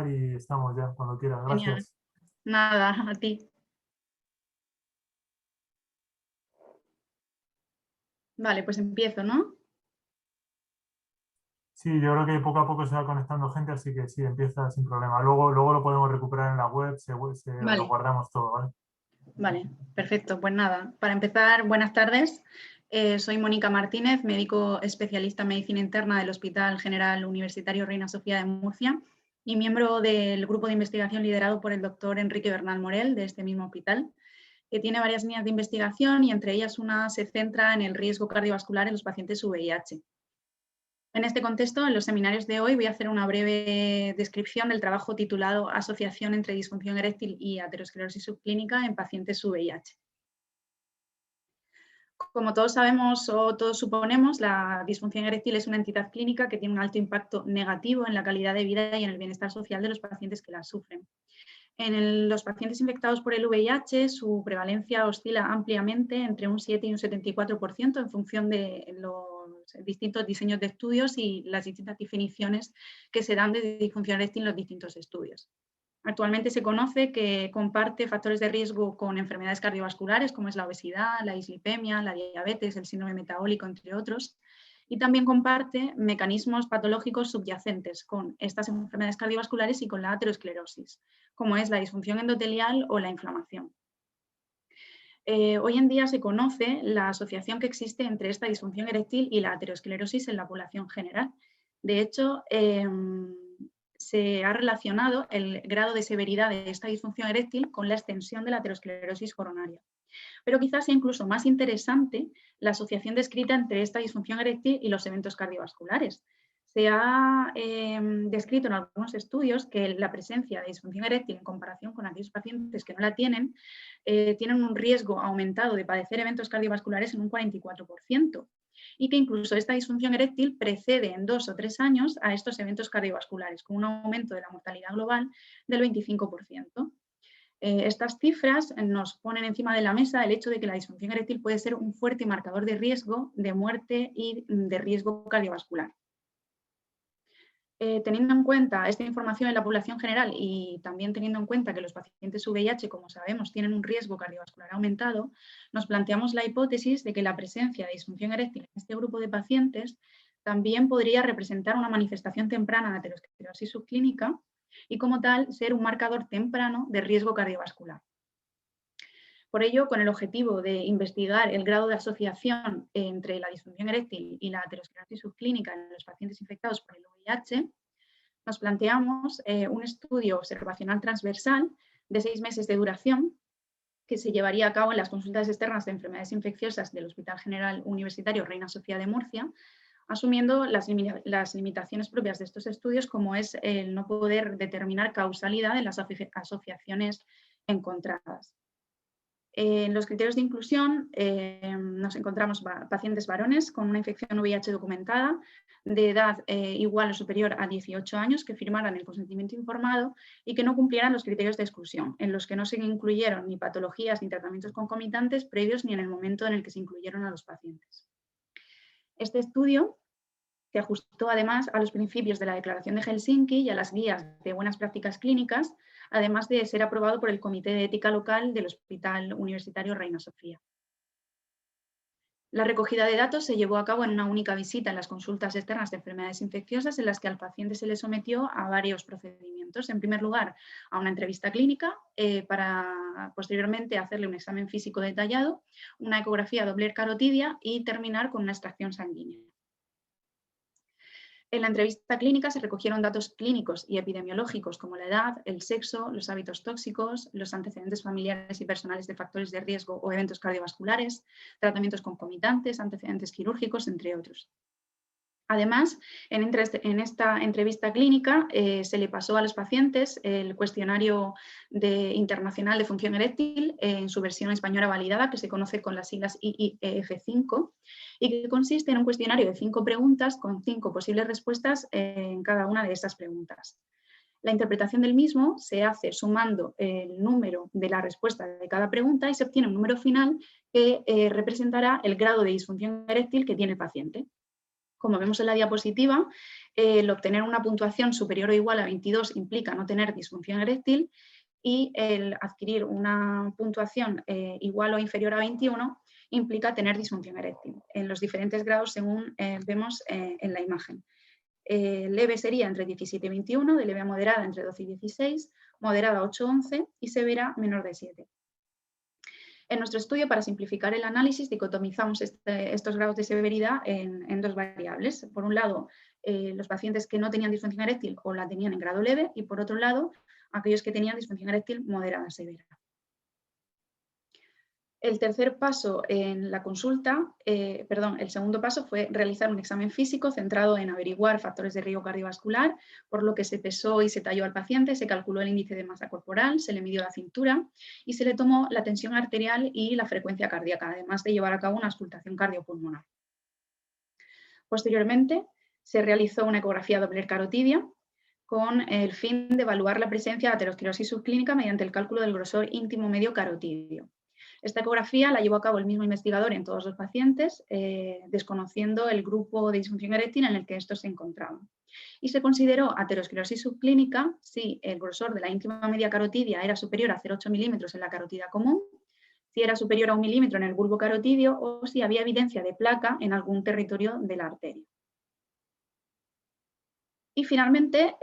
Y estamos ya, cuando quieras. Genial. Gracias. Nada, a ti. Vale, pues empiezo, ¿no? Sí, yo creo que poco a poco se va conectando gente, así que sí, empieza sin problema. Luego lo podemos recuperar en la web, lo Vale, guardamos todo, ¿vale? vale, perfecto. Pues nada, para empezar, buenas tardes. Soy Mónica Martínez, médico especialista en medicina interna del Hospital General Universitario Reina Sofía de Murcia y miembro del grupo de investigación liderado por el doctor Enrique Bernal Morel de este mismo hospital, que tiene varias líneas de investigación y entre ellas una se centra en el riesgo cardiovascular en los pacientes VIH. En este contexto, en los seminarios de hoy voy a hacer una breve descripción del trabajo titulado Asociación entre disfunción eréctil y aterosclerosis subclínica en pacientes VIH. Como todos sabemos o todos suponemos, la disfunción eréctil es una entidad clínica que tiene un alto impacto negativo en la calidad de vida y en el bienestar social de los pacientes que la sufren. En los pacientes infectados por el VIH, su prevalencia oscila ampliamente entre un 7 y un 74% en función de los distintos diseños de estudios y las distintas definiciones que se dan de disfunción eréctil en los distintos estudios. Actualmente se conoce que comparte factores de riesgo con enfermedades cardiovasculares como es la obesidad, la dislipemia, la diabetes, el síndrome metabólico, entre otros, y también comparte mecanismos patológicos subyacentes con estas enfermedades cardiovasculares y con la aterosclerosis, como es la disfunción endotelial o la inflamación. Hoy en día se conoce la asociación que existe entre esta disfunción eréctil y la aterosclerosis en la población general. De hecho, se ha relacionado el grado de severidad de esta disfunción eréctil con la extensión de la aterosclerosis coronaria. Pero quizás sea incluso más interesante la asociación descrita entre esta disfunción eréctil y los eventos cardiovasculares. Se ha descrito en algunos estudios que la presencia de disfunción eréctil en comparación con aquellos pacientes que no la tienen un riesgo aumentado de padecer eventos cardiovasculares en un 44% y que incluso esta disfunción eréctil precede en 2 o 3 años a estos eventos cardiovasculares, con un aumento de la mortalidad global del 25%. Estas cifras nos ponen encima de la mesa el hecho de que la disfunción eréctil puede ser un fuerte marcador de riesgo de muerte y de riesgo cardiovascular. Teniendo en cuenta esta información en la población general y también teniendo en cuenta que los pacientes VIH, como sabemos, tienen un riesgo cardiovascular aumentado, nos planteamos la hipótesis de que la presencia de disfunción eréctil en este grupo de pacientes también podría representar una manifestación temprana de aterosclerosis subclínica y, como tal, ser un marcador temprano de riesgo cardiovascular. Por ello, con el objetivo de investigar el grado de asociación entre la disfunción eréctil y la aterosclerosis subclínica en los pacientes infectados por el VIH, nos planteamos un estudio observacional transversal de 6 meses de duración que se llevaría a cabo en las consultas externas de enfermedades infecciosas del Hospital General Universitario Reina Sofía de Murcia, asumiendo las limitaciones propias de estos estudios, como es el no poder determinar causalidad en las asociaciones encontradas. En los criterios de inclusión nos encontramos pacientes varones con una infección VIH documentada de edad igual o superior a 18 años que firmaran el consentimiento informado y que no cumplieran los criterios de exclusión, en los que no se incluyeron ni patologías ni tratamientos concomitantes previos ni en el momento en el que se incluyeron a los pacientes. Este estudio se ajustó además a los principios de la Declaración de Helsinki y a las guías de buenas prácticas clínicas, además de ser aprobado por el Comité de Ética Local del Hospital Universitario Reina Sofía. La recogida de datos se llevó a cabo en una única visita en las consultas externas de enfermedades infecciosas, en las que al paciente se le sometió a varios procedimientos. En primer lugar, a una entrevista clínica para posteriormente hacerle un examen físico detallado, una ecografía Doppler carotidia y terminar con una extracción sanguínea. En la entrevista clínica se recogieron datos clínicos y epidemiológicos como la edad, el sexo, los hábitos tóxicos, los antecedentes familiares y personales de factores de riesgo o eventos cardiovasculares, tratamientos concomitantes, antecedentes quirúrgicos, entre otros. Además, en esta entrevista clínica se le pasó a los pacientes el cuestionario internacional de función eréctil en su versión española validada, que se conoce con las siglas IIEF5, y que consiste en un cuestionario de 5 preguntas con 5 posibles respuestas en cada una de esas preguntas. La interpretación del mismo se hace sumando el número de la respuesta de cada pregunta y se obtiene un número final que representará el grado de disfunción eréctil que tiene el paciente. Como vemos en la diapositiva, el obtener una puntuación superior o igual a 22 implica no tener disfunción eréctil y el adquirir una puntuación igual o inferior a 21 implica tener disfunción eréctil en los diferentes grados según vemos en la imagen. Leve sería entre 17 y 21, de leve a moderada entre 12 y 16, moderada 8 a 11 y severa menor de 7. En nuestro estudio, para simplificar el análisis, dicotomizamos estos grados de severidad en dos variables. Por un lado, los pacientes que no tenían disfunción eréctil o la tenían en grado leve, y por otro lado, aquellos que tenían disfunción eréctil moderada severa. El tercer paso en la consulta, el segundo paso fue realizar un examen físico centrado en averiguar factores de riesgo cardiovascular, por lo que se pesó y se talló al paciente, se calculó el índice de masa corporal, se le midió la cintura y se le tomó la tensión arterial y la frecuencia cardíaca, además de llevar a cabo una auscultación cardiopulmonar. Posteriormente, se realizó una ecografía Doppler carotidia con el fin de evaluar la presencia de aterosclerosis subclínica mediante el cálculo del grosor íntimo medio carotidio. Esta ecografía la llevó a cabo el mismo investigador en todos los pacientes, desconociendo el grupo de disfunción eréctil en el que estos se encontraban. Y se consideró aterosclerosis subclínica si el grosor de la íntima media carotidia era superior a 0,8 milímetros en la carotida común, si era superior a 1 milímetro en el bulbo carotidio o si había evidencia de placa en algún territorio de la arteria. Y finalmente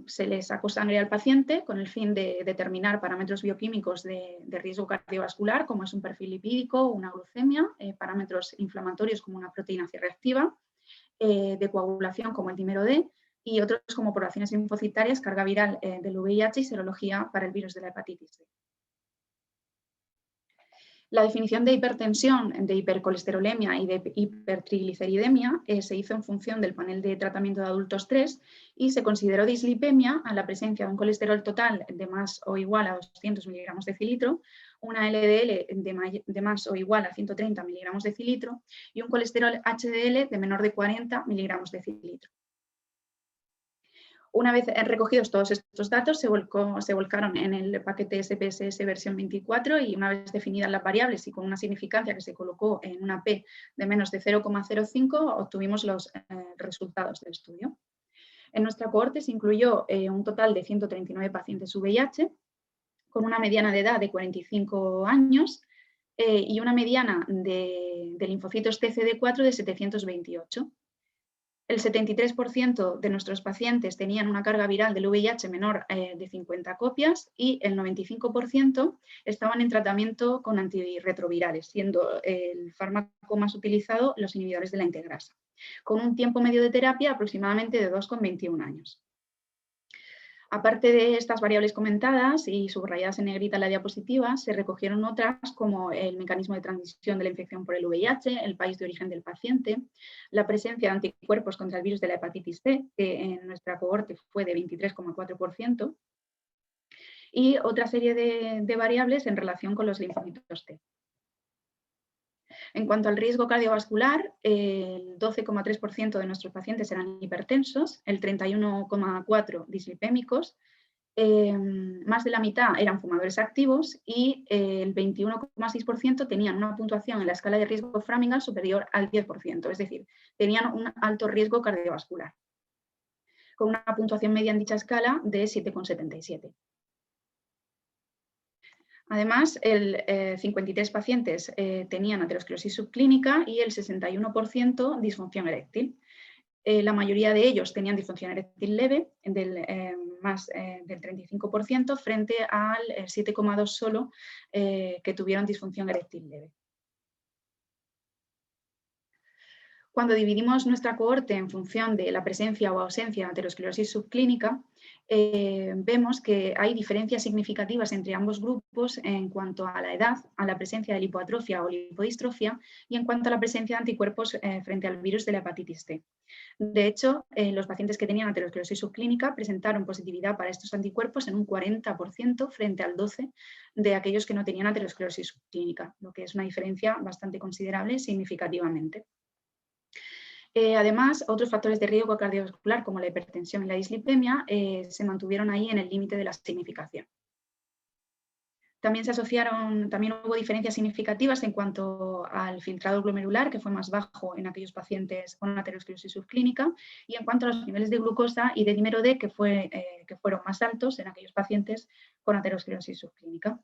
se le sacó sangre al paciente con el fin de determinar parámetros bioquímicos de riesgo cardiovascular, como es un perfil lipídico o una glucemia, parámetros inflamatorios como una proteína C reactiva, de coagulación como el dímero D y otros como poblaciones linfocitarias, carga viral del VIH y serología para el virus de la hepatitis C. La definición de hipertensión, de hipercolesterolemia y de hipertrigliceridemia se hizo en función del panel de tratamiento de adultos 3 y se consideró dislipemia a la presencia de un colesterol total de más o igual a 200 miligramos decilitro, una LDL de más o igual a 130 miligramos decilitro y un colesterol HDL de menor de 40 miligramos decilitro. Una vez recogidos todos estos datos, se volcaron en el paquete SPSS versión 24 y una vez definidas las variables y con una significancia que se colocó en una P de menos de 0,05, obtuvimos los resultados del estudio. En nuestra cohorte se incluyó un total de 139 pacientes VIH, con una mediana de edad de 45 años y una mediana de linfocitos TCD4 de 728. El 73% de nuestros pacientes tenían una carga viral del VIH menor de 50 copias y el 95% estaban en tratamiento con antirretrovirales, siendo el fármaco más utilizado los inhibidores de la integrasa, con un tiempo medio de terapia aproximadamente de 2,21 años. Aparte de estas variables comentadas y subrayadas en negrita en la diapositiva, se recogieron otras como el mecanismo de transmisión de la infección por el VIH, el país de origen del paciente, la presencia de anticuerpos contra el virus de la hepatitis C, que en nuestra cohorte fue de 23,4%, y otra serie de variables en relación con los linfocitos T. En cuanto al riesgo cardiovascular, el 12,3% de nuestros pacientes eran hipertensos, el 31,4% dislipémicos, más de la mitad eran fumadores activos y el 21,6% tenían una puntuación en la escala de riesgo Framingham superior al 10%, es decir, tenían un alto riesgo cardiovascular, con una puntuación media en dicha escala de 7,77. Además, el 53 pacientes tenían aterosclerosis subclínica y el 61% disfunción eréctil. La mayoría de ellos tenían disfunción eréctil leve, más del 35%, frente al 7,2% solo que tuvieron disfunción eréctil leve. Cuando dividimos nuestra cohorte en función de la presencia o ausencia de aterosclerosis subclínica, vemos que hay diferencias significativas entre ambos grupos en cuanto a la edad, a la presencia de lipoatrofia o lipodistrofia y en cuanto a la presencia de anticuerpos frente al virus de la hepatitis C. De hecho, los pacientes que tenían aterosclerosis subclínica presentaron positividad para estos anticuerpos en un 40% frente al 12% de aquellos que no tenían aterosclerosis subclínica, lo que es una diferencia bastante considerable significativamente. Además, otros factores de riesgo cardiovascular como la hipertensión y la dislipemia se mantuvieron ahí en el límite de la significación. También hubo diferencias significativas en cuanto al filtrado glomerular, que fue más bajo en aquellos pacientes con aterosclerosis subclínica, y en cuanto a los niveles de glucosa y de dímero D, que fueron más altos en aquellos pacientes con aterosclerosis subclínica.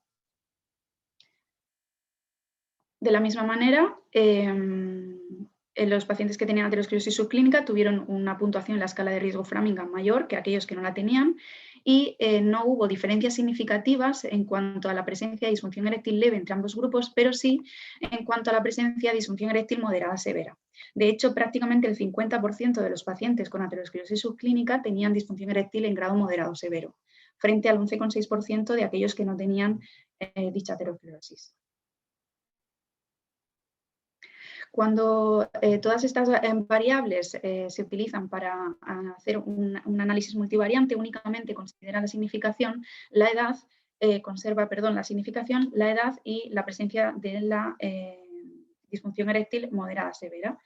De la misma manera, los pacientes que tenían aterosclerosis subclínica tuvieron una puntuación en la escala de riesgo Framingham mayor que aquellos que no la tenían, y no hubo diferencias significativas en cuanto a la presencia de disfunción eréctil leve entre ambos grupos, pero sí en cuanto a la presencia de disfunción eréctil moderada severa. De hecho, prácticamente el 50% de los pacientes con aterosclerosis subclínica tenían disfunción eréctil en grado moderado severo, frente al 11,6% de aquellos que no tenían dicha aterosclerosis. Cuando todas estas variables se utilizan para hacer un análisis multivariante, únicamente considera la significación, la edad, la significación, la edad y la presencia de la disfunción eréctil moderada severa,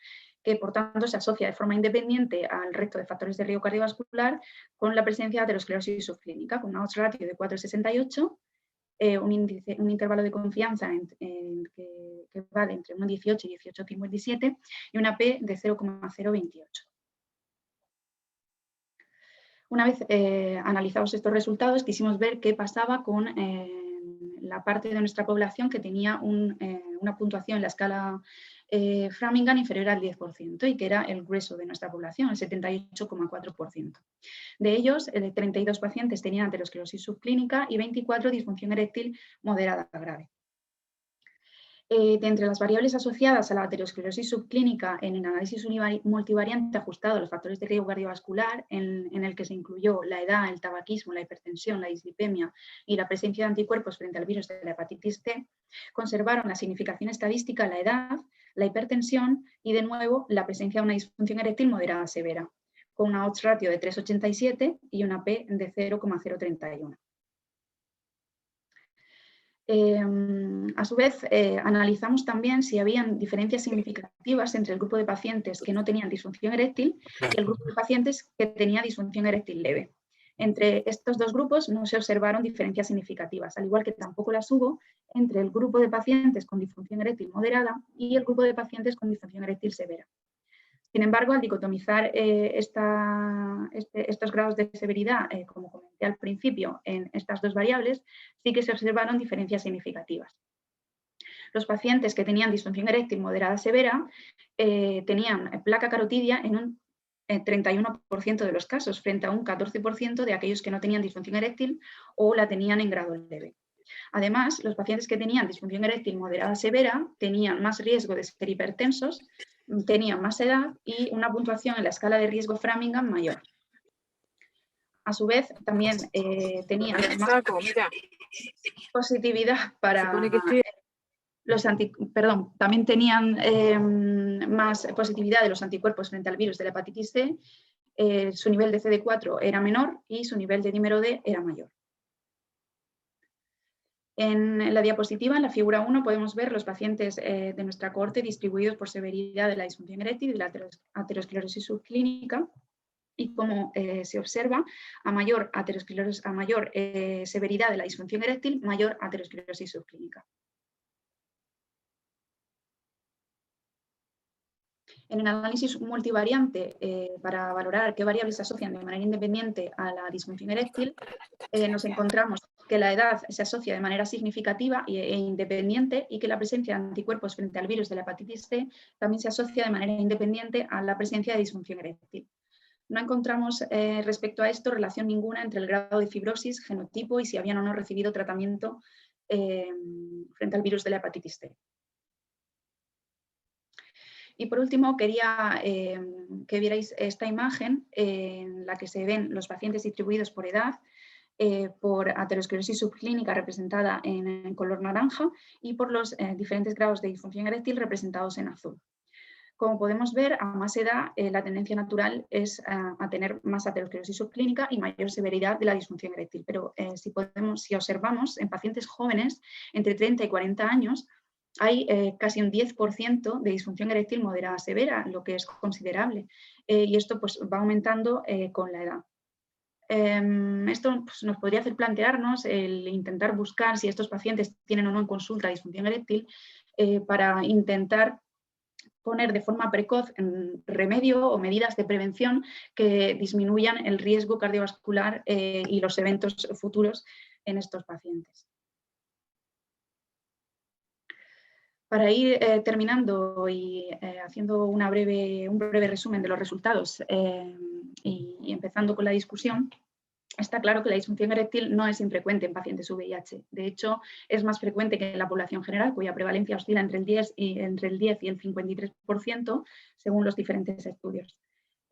que por tanto se asocia de forma independiente al resto de factores de riesgo cardiovascular con la presencia de aterosclerosis subclínica, con una odds ratio de 4,68, un intervalo de confianza que vale entre 1,18 y 18,57 y una P de 0,028. Una vez analizados estos resultados, quisimos ver qué pasaba con la parte de nuestra población que tenía una puntuación en la escala Framingham inferior al 10% y que era el grueso de nuestra población, el 78,4%. De ellos, 32 pacientes tenían aterosclerosis subclínica y 24 disfunción eréctil moderada grave. De entre las variables asociadas a la aterosclerosis subclínica en el análisis multivariante ajustado a los factores de riesgo cardiovascular, en el que se incluyó la edad, el tabaquismo, la hipertensión, la dislipemia y la presencia de anticuerpos frente al virus de la hepatitis C, conservaron la significación estadística la edad, la hipertensión y, de nuevo, la presencia de una disfunción eréctil moderada severa, con una odds ratio de 3,87 y una P de 0,031. A su vez, analizamos también si habían diferencias significativas entre el grupo de pacientes que no tenían disfunción eréctil y el grupo de pacientes que tenía disfunción eréctil leve. Entre estos dos grupos no se observaron diferencias significativas, al igual que tampoco las hubo entre el grupo de pacientes con disfunción eréctil moderada y el grupo de pacientes con disfunción eréctil severa. Sin embargo, al dicotomizar estos grados de severidad, como comenté al principio, en estas dos variables, sí que se observaron diferencias significativas. Los pacientes que tenían disfunción eréctil moderada severa tenían placa carotidia en un 31% de los casos, frente a un 14% de aquellos que no tenían disfunción eréctil o la tenían en grado leve. Además, los pacientes que tenían disfunción eréctil moderada severa tenían más riesgo de ser hipertensos, tenían más edad y una puntuación en la escala de riesgo Framingham mayor. A su vez, también tenían más positividad para también tenían más positividad de los anticuerpos frente al virus de la hepatitis C, su nivel de CD4 era menor y su nivel de dímero D era mayor. En la diapositiva, en la figura 1, podemos ver los pacientes de nuestra cohorte distribuidos por severidad de la disfunción eréctil y de la aterosclerosis subclínica, y como se observa, a mayor severidad de la disfunción eréctil, mayor aterosclerosis subclínica. En el análisis multivariante, para valorar qué variables se asocian de manera independiente a la disfunción eréctil, nos encontramos que la edad se asocia de manera significativa e independiente y que la presencia de anticuerpos frente al virus de la hepatitis C también se asocia de manera independiente a la presencia de disfunción eréctil. No encontramos respecto a esto relación ninguna entre el grado de fibrosis, genotipo y si habían o no recibido tratamiento frente al virus de la hepatitis C. Y por último, quería que vierais esta imagen en la que se ven los pacientes distribuidos por edad, por aterosclerosis subclínica representada en color naranja y por los diferentes grados de disfunción eréctil representados en azul. Como podemos ver, a más edad la tendencia natural es a tener más aterosclerosis subclínica y mayor severidad de la disfunción eréctil, pero si observamos en pacientes jóvenes entre 30 y 40 años, hay casi un 10% de disfunción eréctil moderada severa, lo que es considerable, y esto pues, va aumentando con la edad. Esto pues, nos podría hacer plantearnos el intentar buscar si estos pacientes tienen o no en consulta disfunción eréctil para intentar poner de forma precoz en remedio o medidas de prevención que disminuyan el riesgo cardiovascular y los eventos futuros en estos pacientes. Para ir terminando y haciendo un breve resumen de los resultados y empezando con la discusión, está claro que la disfunción eréctil no es infrecuente en pacientes VIH. De hecho, es más frecuente que en la población general, cuya prevalencia oscila entre el 10 y el 53%, según los diferentes estudios.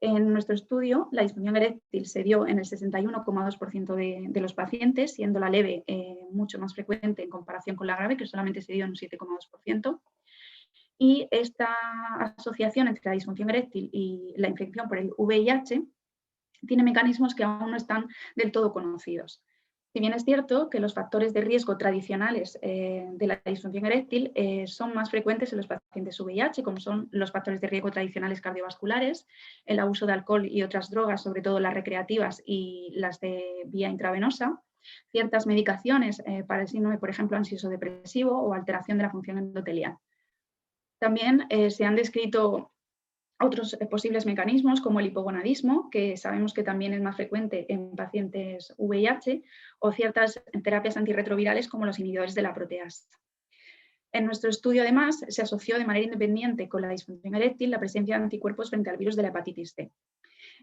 En nuestro estudio, la disfunción eréctil se dio en el 61,2% de los pacientes, siendo la leve mucho más frecuente en comparación con la grave, que solamente se dio en un 7,2%. Y esta asociación entre la disfunción eréctil y la infección por el VIH tiene mecanismos que aún no están del todo conocidos. Si bien es cierto que los factores de riesgo tradicionales de la disfunción eréctil son más frecuentes en los pacientes VIH, como son los factores de riesgo tradicionales cardiovasculares, el abuso de alcohol y otras drogas, sobre todo las recreativas y las de vía intravenosa, ciertas medicaciones para el síndrome, por ejemplo, ansioso-depresivo o alteración de la función endotelial. También se han descrito otros posibles mecanismos como el hipogonadismo, que sabemos que también es más frecuente en pacientes VIH, o ciertas terapias antirretrovirales como los inhibidores de la proteasa. En nuestro estudio, además, se asoció de manera independiente con la disfunción eréctil la presencia de anticuerpos frente al virus de la hepatitis C.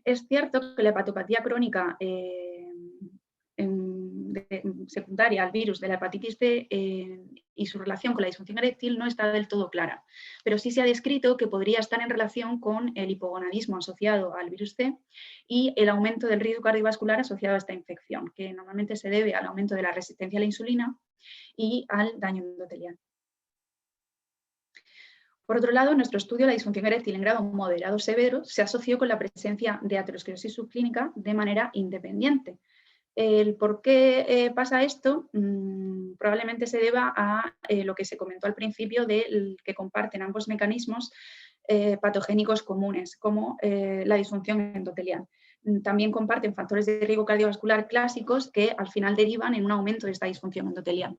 Es cierto que la hepatopatía crónica secundaria al virus de la hepatitis C y su relación con la disfunción eréctil no está del todo clara, pero sí se ha descrito que podría estar en relación con el hipogonadismo asociado al virus C y el aumento del riesgo cardiovascular asociado a esta infección, que normalmente se debe al aumento de la resistencia a la insulina y al daño endotelial. Por otro lado, en nuestro estudio, la disfunción eréctil en grado moderado severo se asoció con la presencia de aterosclerosis subclínica de manera independiente. El por qué pasa esto probablemente se deba a lo que se comentó al principio de que comparten ambos mecanismos patogénicos comunes, como la disfunción endotelial. También comparten factores de riesgo cardiovascular clásicos que al final derivan en un aumento de esta disfunción endotelial.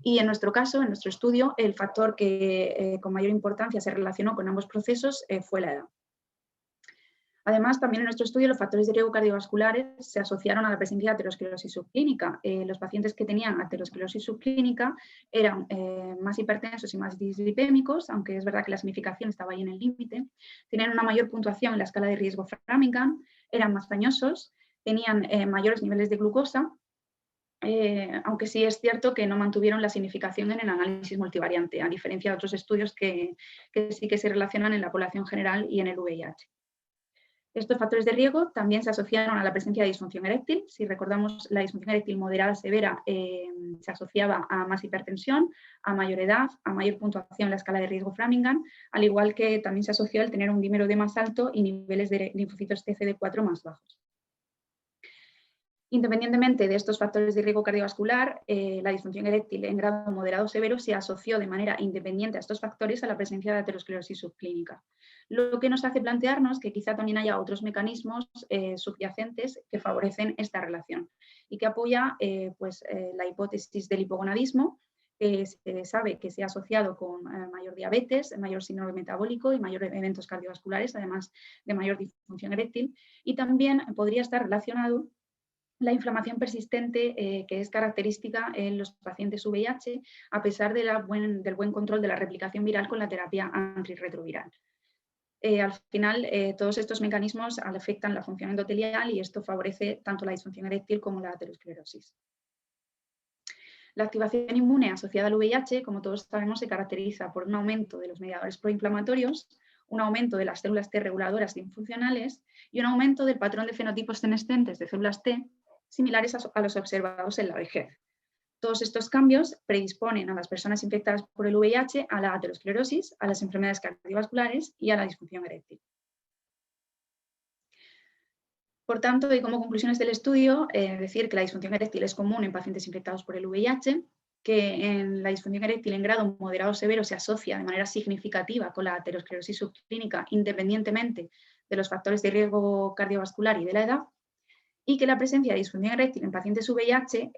Y en nuestro caso, en nuestro estudio, el factor que con mayor importancia se relacionó con ambos procesos fue la edad. Además, también en nuestro estudio los factores de riesgo cardiovasculares se asociaron a la presencia de aterosclerosis subclínica. Los pacientes que tenían aterosclerosis subclínica eran más hipertensos y más dislipémicos, aunque es verdad que la significación estaba ahí en el límite, tenían una mayor puntuación en la escala de riesgo Framingham, eran más dañosos, tenían mayores niveles de glucosa, aunque sí es cierto que no mantuvieron la significación en el análisis multivariante, a diferencia de otros estudios que sí que se relacionan en la población general y en el VIH. Estos factores de riesgo también se asociaron a la presencia de disfunción eréctil. Si recordamos, la disfunción eréctil moderada severa se asociaba a más hipertensión, a mayor edad, a mayor puntuación en la escala de riesgo Framingham, al igual que también se asoció al tener un dímero D más alto y niveles de linfocitos TCD4 más bajos. Independientemente de estos factores de riesgo cardiovascular, la disfunción eréctil en grado moderado severo se asoció de manera independiente a estos factores a la presencia de aterosclerosis subclínica, lo que nos hace plantearnos que quizá también haya otros mecanismos subyacentes que favorecen esta relación y que apoya la hipótesis del hipogonadismo, que se sabe que se ha asociado con mayor diabetes, mayor síndrome metabólico y mayores eventos cardiovasculares, además de mayor disfunción eréctil, y también podría estar relacionado la inflamación persistente que es característica en los pacientes VIH, a pesar del buen control de la replicación viral con la terapia antirretroviral. Al final, todos estos mecanismos afectan la función endotelial y esto favorece tanto la disfunción eréctil como la aterosclerosis. La activación inmune asociada al VIH, como todos sabemos, se caracteriza por un aumento de los mediadores proinflamatorios, un aumento de las células T reguladoras disfuncionales y un aumento del patrón de fenotipos senescentes de células T similares a los observados en la vejez. Todos estos cambios predisponen a las personas infectadas por el VIH a la aterosclerosis, a las enfermedades cardiovasculares y a la disfunción eréctil. Por tanto, y como conclusiones del estudio, decir que la disfunción eréctil es común en pacientes infectados por el VIH, que en la disfunción eréctil en grado moderado o severo se asocia de manera significativa con la aterosclerosis subclínica independientemente de los factores de riesgo cardiovascular y de la edad, y que la presencia de disfunción eréctil en pacientes VIH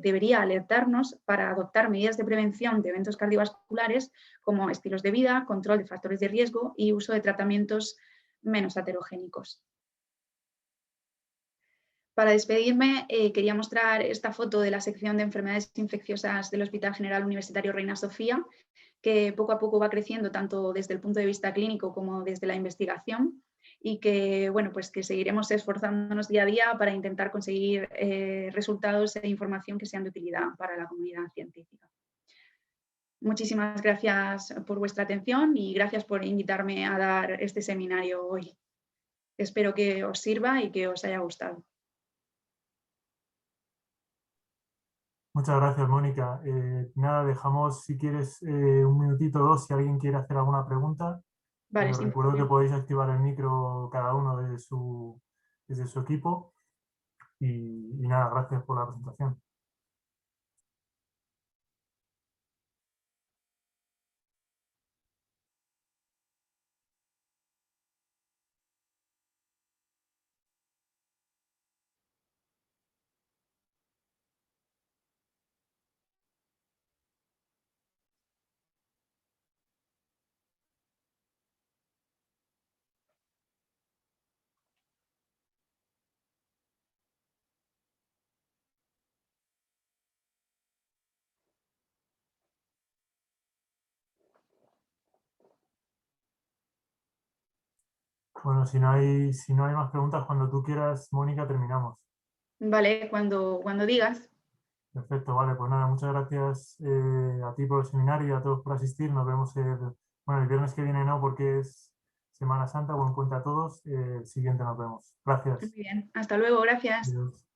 debería alertarnos para adoptar medidas de prevención de eventos cardiovasculares como estilos de vida, control de factores de riesgo y uso de tratamientos menos aterogénicos. Para despedirme, quería mostrar esta foto de la sección de enfermedades infecciosas del Hospital General Universitario Reina Sofía, que poco a poco va creciendo tanto desde el punto de vista clínico como desde la investigación y que, bueno, pues que seguiremos esforzándonos día a día para intentar conseguir resultados e información que sean de utilidad para la comunidad científica. Muchísimas gracias por vuestra atención y gracias por invitarme a dar este seminario hoy. Espero que os sirva y que os haya gustado. Muchas gracias, Mónica. Nada, dejamos, si quieres, un minutito o dos, si alguien quiere hacer alguna pregunta. Vale, Os sin recuerdo que problema. podéis activar el micro cada uno desde su equipo. Y nada, gracias por la presentación. Bueno, si no hay más preguntas, cuando tú quieras, Mónica, terminamos. Vale, cuando digas. Perfecto, vale, pues nada, muchas gracias a ti por el seminario y a todos por asistir. Nos vemos el viernes que viene no, porque es Semana Santa, buen cuenta a todos. El siguiente nos vemos. Muy Gracias. bien, hasta luego, gracias. Adiós.